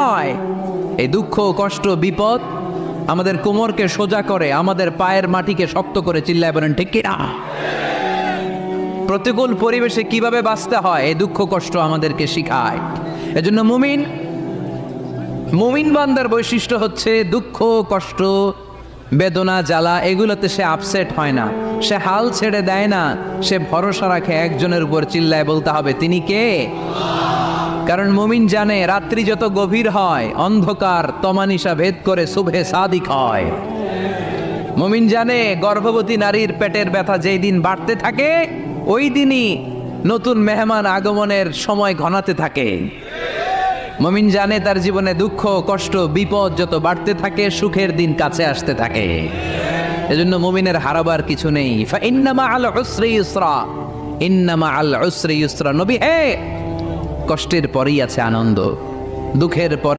নয়। এই দুঃখ, কষ্ট, বিপদ আমাদের কোমরকে সোজা করে, আমাদের পায়ের মাটিকে শক্ত করে। চিল্লায় বলেন ঠিক কিনা? প্রতিকূল পরিবেশে কিভাবে বাঁচতে হয় এই দুঃখ কষ্ট আমাদেরকে শিখায়। এজন্য মুমিন বান্দার বৈশিষ্ট্য হচ্ছে দুঃখ কষ্ট বেদনা জ্বালা এগুলোতে সে আপসেট হয় না, সে হাল ছেড়ে দেয় না, সে ভরসা রাখে একজনের উপর। চিল্লায় বলতে হবে তিনি কে? কারণ মুমিন জানে রাত্রি যত গভীর হয় অন্ধকার তমানিসা ভেদ করে সুবহে সাদিক হয়। মুমিন জানে গর্ভবতী নারীর পেটের ব্যথা যেই দিন বাড়তে থাকে ওই দিনই নতুন মেহমান আগমনের সময় ঘনাতে থাকে। মুমিন জানে তার জীবনে দুঃখ কষ্ট বিপদ যত বাড়তে থাকে সুখের দিন কাছে আসতে থাকে। এজন্য মুমিনের হারাবার কিছু নেই। ফা ইন্না মাআল উসরি ইউসরা, ইন্না মাআল উসরি ইউসরা। নবী হে, কষ্টের পরেই আছে আনন্দ, দুঃখের পর